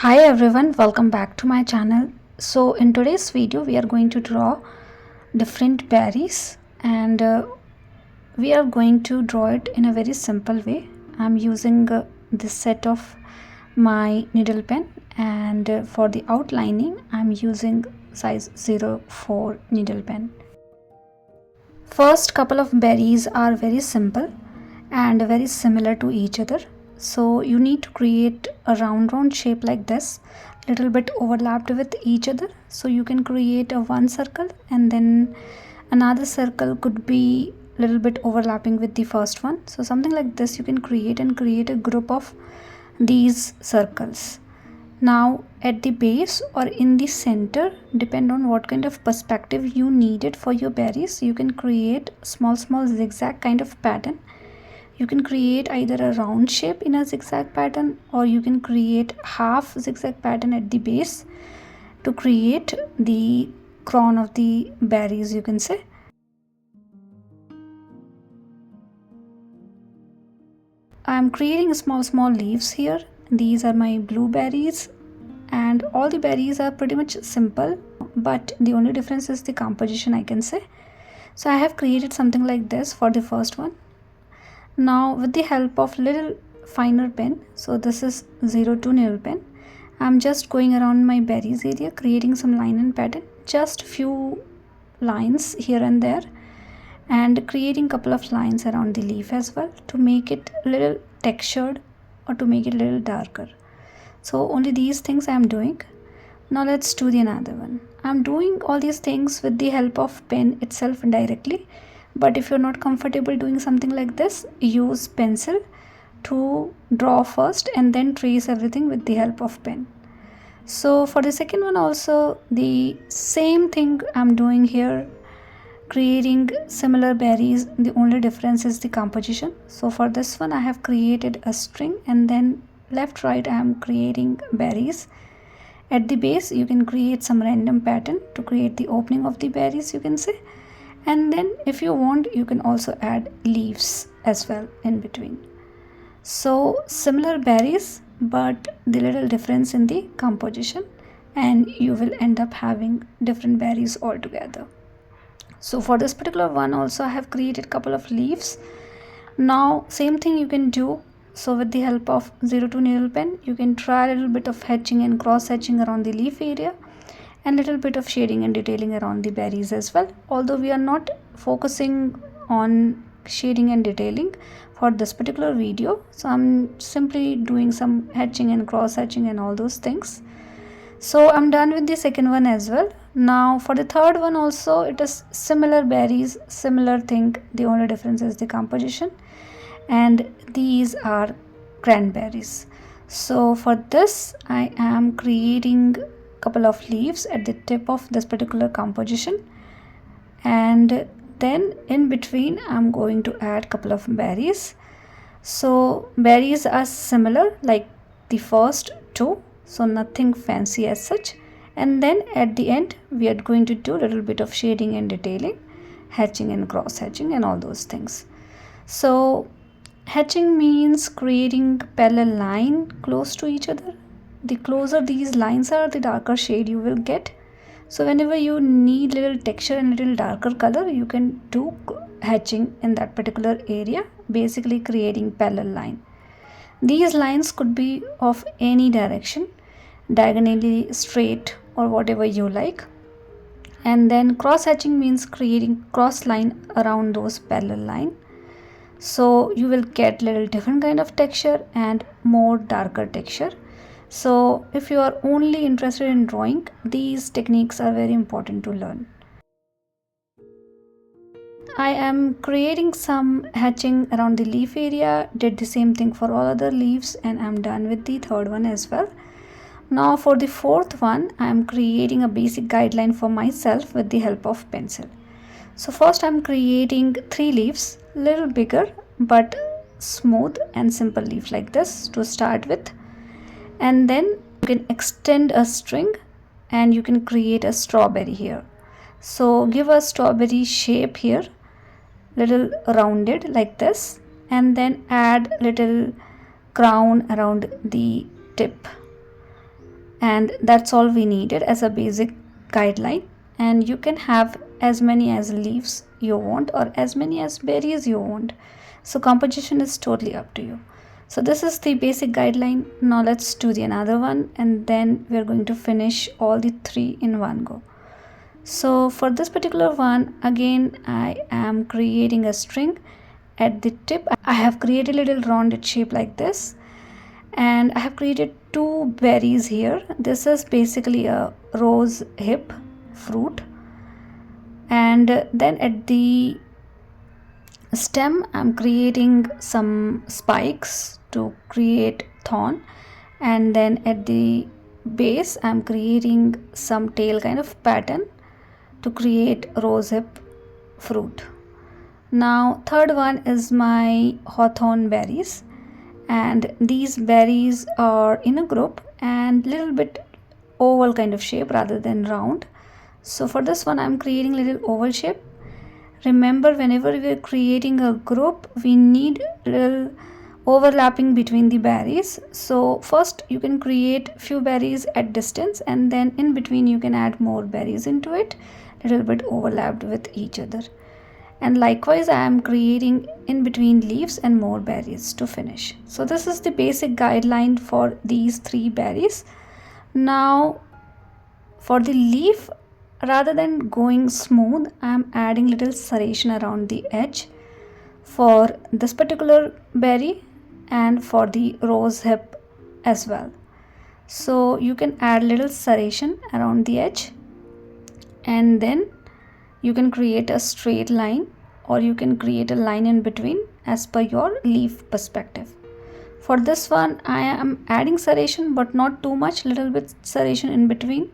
Hi everyone, welcome back to my channel. So in today's video we are going to draw different berries and we are going to draw it in a very simple way. I'm using this set of my needle pen and for the outlining I'm using size 04 needle pen. First couple of berries are very simple and very similar to each other. So you need to create a round shape like this, little bit overlapped with each other. So you can create a one circle and then another circle could be little bit overlapping with the first one. So something like this you can create and create a group of these circles. Now at the base or in the center, depend on what kind of perspective you needed for your berries, you can create small zigzag kind of pattern. You can create either a round shape in a zigzag pattern or you can create half zigzag pattern at the base to create the crown of the berries, you can say. I'm creating small leaves here. These are my blueberries and all the berries are pretty much simple, but the only difference is the composition, I can say. So I have created something like this for the first one. Now with the help of little finer pen, so this is 02 nail pen, I'm just going around my berries area, creating some line and pattern, just few lines here and there, and creating couple of lines around the leaf as well to make it a little textured or to make it a little darker. So only these things I am doing. Now let's do the another one. I'm doing all these things with the help of pen itself directly, but if you're not comfortable doing something like this, use pencil to draw first and then trace everything with the help of pen. So for the second one also the same thing I'm doing here, creating similar berries. The only difference is the composition. So for this one I have created a string and then left right I am creating berries. At the base you can create some random pattern to create the opening of the berries, you can say, and then if you want you can also add leaves as well in between. So similar berries but the little difference in the composition, and you will end up having different berries altogether. So for this particular one also I have created couple of leaves. Now same thing you can do. So with the help of 02 needle pen you can try a little bit of hatching and cross hatching around the leaf area and little bit of shading and detailing around the berries as well, although we are not focusing on shading and detailing for this particular video. So I'm simply doing some hatching and cross hatching and all those things. So I'm done with the second one as well. Now for the third one also it is similar berries, similar thing, the only difference is the composition, and these are cranberries. So for this I am creating couple of leaves at the tip of this particular composition, and then in between I'm going to add couple of berries. So berries are similar like the first two, so nothing fancy as such, and then at the end we are going to do a little bit of shading and detailing, hatching and cross hatching and all those things. So hatching means creating parallel line close to each other. The closer these lines are, the darker shade you will get. So whenever you need little texture and little darker color, you can do hatching in that particular area, basically creating parallel line. These lines could be of any direction, diagonally, straight, or whatever you like. And then cross hatching means creating cross line around those parallel line. So you will get little different kind of texture and more darker texture. So if you are only interested in drawing, these techniques are very important to learn. I am creating some hatching around the leaf area, did the same thing for all other leaves, and I'm done with the third one as well. Now for the fourth one, I am creating a basic guideline for myself with the help of pencil. So first I'm creating 3 leaves, little bigger but smooth and simple leaf like this to start with, and then you can extend a string and you can create a strawberry here. So give a strawberry shape here, little rounded like this, and then add little crown around the tip. And that's all we needed as a basic guideline. And you can have as many as leaves you want or as many as berries you want. So composition is totally up to you. So this is the basic guideline. Now let's do the another one, and then we're going to finish all the three in one go. So for this particular one, again I am creating a string. At the tip I have created a little rounded shape like this, and I have created two berries here. This is basically a rose hip fruit, and then at the stem I'm creating some spikes to create thorn, and then at the base I'm creating some tail kind of pattern to create rose hip fruit. Now third one is my hawthorn berries, and these berries are in a group and little bit oval kind of shape rather than round. So for this one I'm creating little oval shape. Remember, whenever we are creating a group, we need little overlapping between the berries. So first you can create few berries at distance, and then in between you can add more berries into it, little bit overlapped with each other. And likewise I am creating in between leaves and more berries to finish. So this is the basic guideline for these three berries. Now for the leaf, rather than going smooth, I am adding little serration around the edge for this particular berry and for the rose hip as well. So you can add little serration around the edge, and then you can create a straight line, or you can create a line in between as per your leaf perspective. For this one I am adding serration, but not too much, little bit serration in between,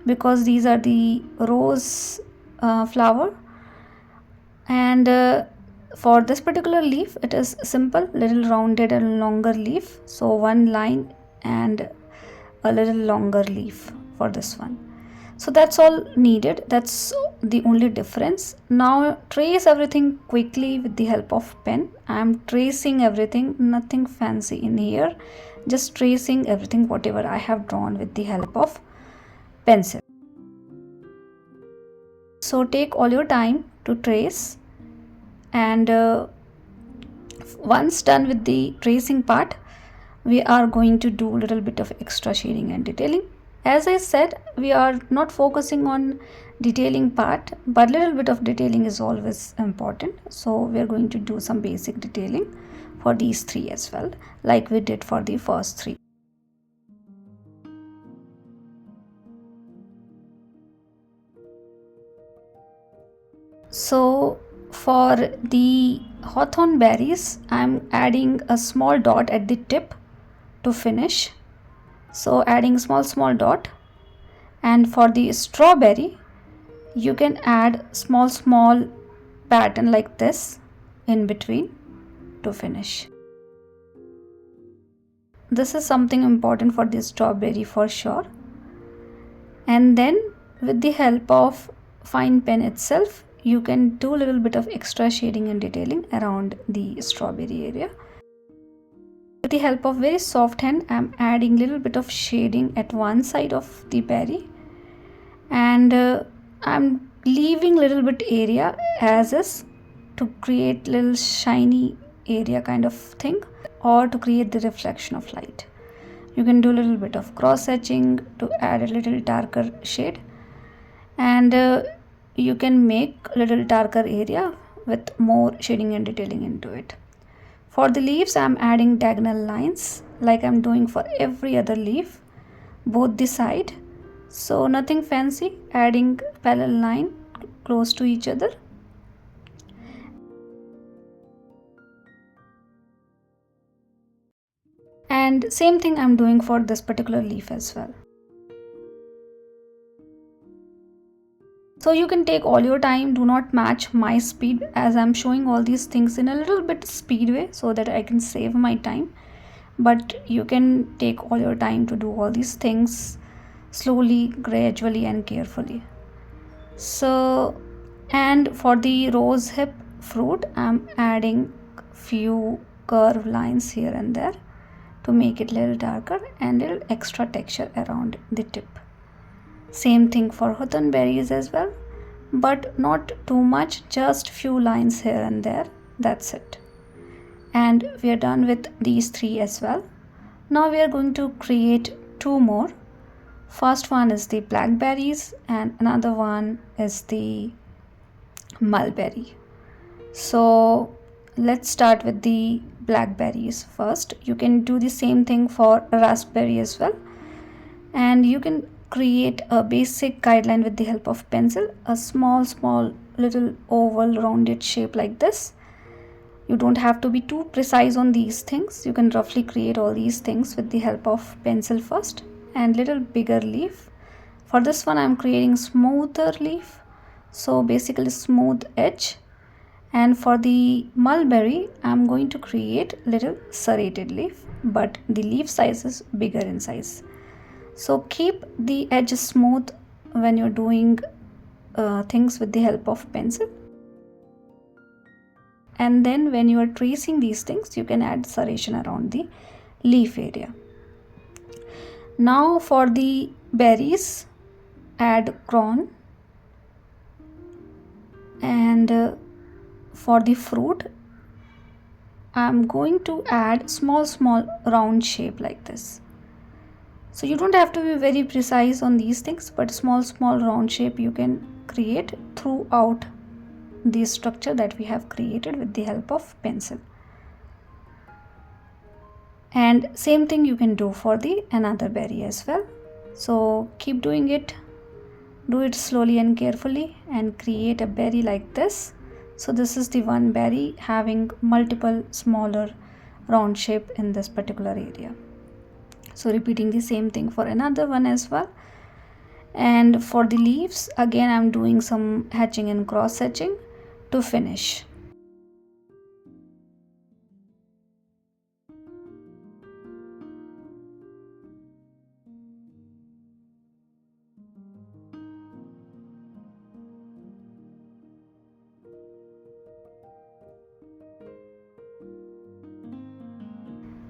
because these are the rose flower. And for this particular leaf it is simple, little rounded and longer leaf, so one line and a little longer leaf for this one. So that's all needed, that's the only difference. Now trace everything quickly with the help of pen. I am tracing everything, nothing fancy in here, just tracing everything whatever I have drawn with the help of pencil. So take all your time to trace, and once done with the tracing part, we are going to do a little bit of extra shading and detailing. As I said, we are not focusing on detailing part, but little bit of detailing is always important. So we are going to do some basic detailing for these three as well, like we did for the first three. So for the hawthorn berries, I'm adding a small dot at the tip to finish. So adding small dot. And for the strawberry, you can add small pattern like this in between to finish. This is something important for the strawberry for sure. And then with the help of fine pen itself, you can do a little bit of extra shading and detailing around the strawberry area. With the help of very soft hand, I am adding little bit of shading at one side of the berry, and I'm leaving little bit area as is to create little shiny area kind of thing, or to create the reflection of light. You can do a little bit of cross hatching to add a little darker shade, and you can make a little darker area with more shading and detailing into it. For the leaves, I am adding diagonal lines like I am doing for every other leaf, both the side. So nothing fancy, adding parallel line close to each other. And same thing I am doing for this particular leaf as well. So you can take all your time, do not match my speed, as I'm showing all these things in a little bit speed way so that I can save my time. But you can take all your time to do all these things slowly, gradually and carefully. So, and for the rose hip fruit, I'm adding few curve lines here and there to make it a little darker and a little extra texture around the tip. Same thing for hawthorn berries as well, but not too much, just few lines here and there, that's it. And we are done with these 3 as well. Now we are going to create 2 more. First one is the blackberries and another one is the mulberry. So let's start with the blackberries first. You can do the same thing for raspberry as well, and you can create a basic guideline with the help of pencil, a small little oval rounded shape like this. You don't have to be too precise on these things. You can roughly create all these things with the help of pencil first. And little bigger leaf. For this one I'm creating smoother leaf, so basically smooth edge. And for the mulberry I'm going to create little serrated leaf, but the leaf size is bigger in size. So keep the edge smooth when you're doing things with the help of pencil. And then when you are tracing these things, you can add serration around the leaf area. Now for the berries, add crown, and for the fruit I'm going to add small round shape like this. So you don't have to be very precise on these things, but small round shape you can create throughout the structure that we have created with the help of pencil. And same thing you can do for the another berry as well. So keep doing it, do it slowly and carefully, and create a berry like this. So this is the one berry having multiple smaller round shape in this particular area. So repeating the same thing for another one as well. And for the leaves, again I'm doing some hatching and cross hatching to finish.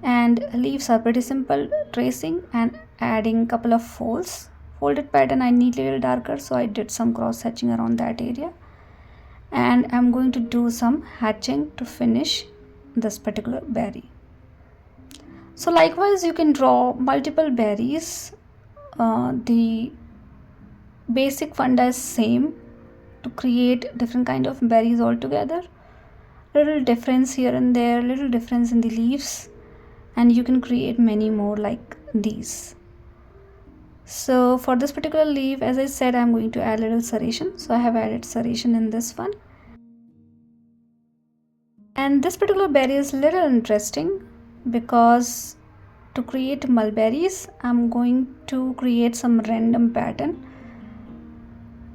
And leaves are pretty simple tracing and adding couple of folds. Folded pattern I need a little darker, so I did some cross hatching around that area, and I'm going to do some hatching to finish this particular berry. So likewise you can draw multiple berries. The basic funda is same to create different kind of berries altogether. Little difference here and there, little difference in the leaves, and you can create many more like these. So for this particular leaf, as I said, I'm going to add little serration, so I have added serration in this one. And this particular berry is little interesting because to create mulberries I'm going to create some random pattern.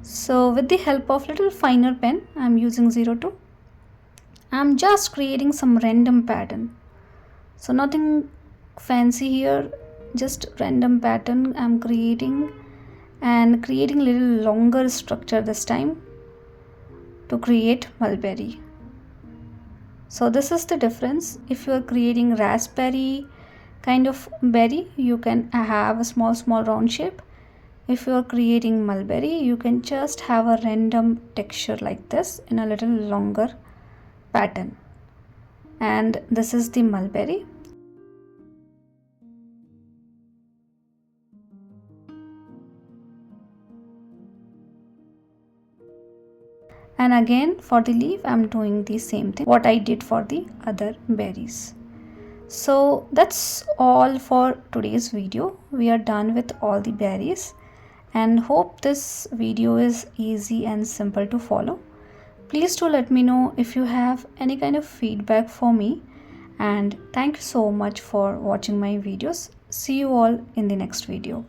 So with the help of little finer pen, I'm using 02, I'm just creating some random pattern. So nothing fancy here, just random pattern I'm creating, and creating little longer structure this time to create mulberry. So this is the difference. If you are creating raspberry kind of berry, you can have a small round shape. If you are creating mulberry, you can just have a random texture like this in a little longer pattern. And this is the mulberry. And again for the leaf I'm doing the same thing what I did for the other berries. So that's all for today's video. We are done with all the berries, and hope this video is easy and simple to follow. Please do let me know if you have any kind of feedback for me, and thank you so much for watching my videos. See you all in the next video.